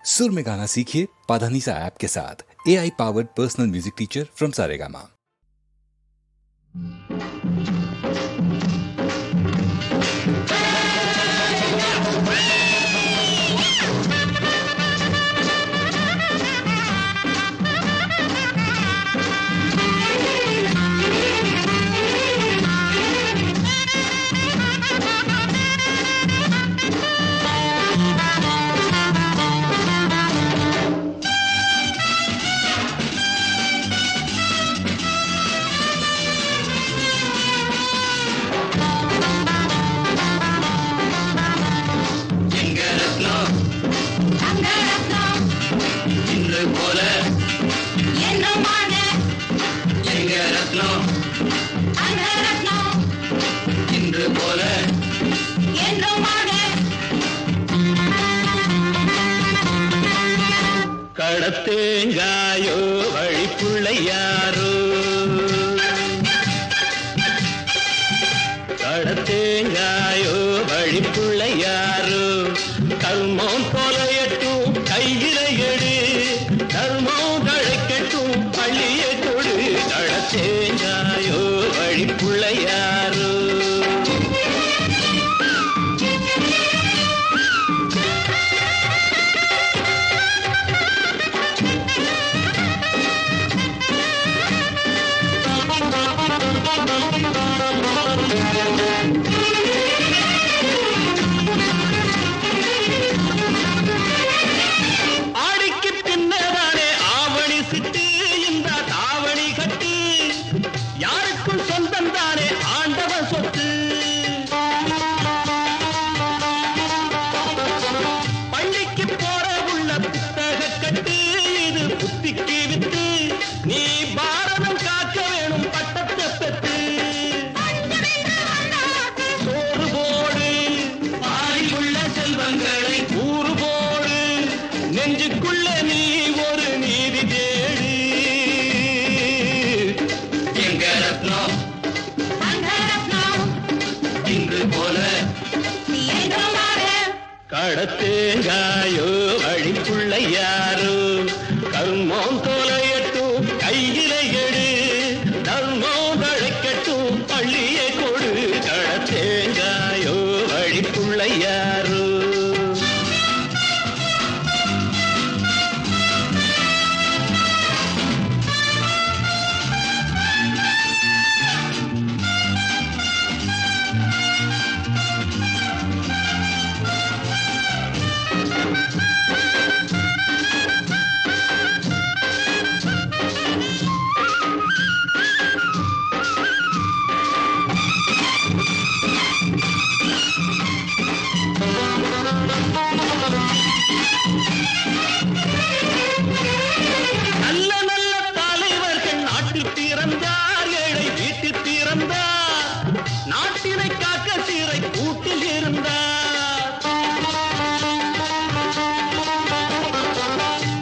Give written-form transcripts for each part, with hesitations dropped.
सुर में गाना सीखिए पाधानीसा ऐप के साथ। AI powered personal music teacher from Saregama. கடத்தேங்காயோ வழிப்புள்ளையாரோ, கடத்தேங்காயோ வழிப்புள்ளையாரோ, கர்மம் தொலையட்டும் கையில எடு, கர்மம் தழைக்கட்டும் பள்ளியை கொடு. கடத்தேங்காயோ வழிப்புள்ளையாரோ, நெஞ்சுக்குள்ள நீ ஒரு நீதி தேடு. எங்க ரத்னம் இன்று போல கடத்தேங்காயோ வழிப்புள்ளையாரோ, கர்மம் தொலையட்டும் கையில எடு, தர்மம் தழைக்கட்டும் பள்ளியை கொடு. கடத்தேங்காயோ வழிப்புள்ளையாரோ, நாட்டினை காக்க சீரை கூட்டில் இருந்தார்.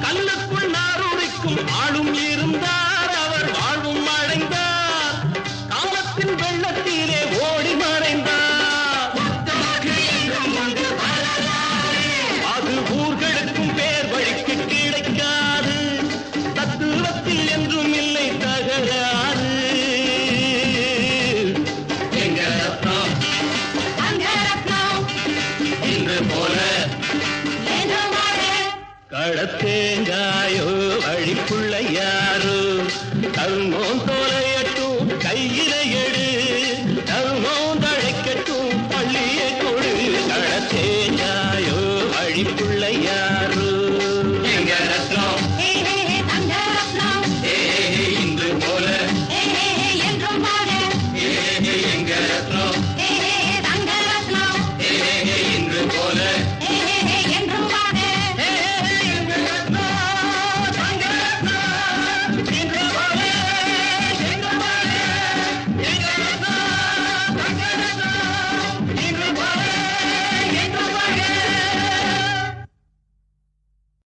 கல்லுக்குள் நாரூரிக்கும் ஆளும் இருந்தார். அவர் வாழ்வும் அடைந்தார். காலத்தின் வெள்ளத்திலே ஓடி மறைந்தார். அது ஊர்களுக்கும் பேர் வழிக்கு கிடைக்காது. தத்துவத்தில் என்றும் இல்லை தகராறு. கடத்தேங்காயோ வழிப்புள்ளையாரோ, கர்மம் தொலையட்டும் கையில எடு, கர்மம் தழைக்கட்டும் பள்ளியை கொடு. கடத்தேங்காயோ வழிப்புள்ளையாரோ.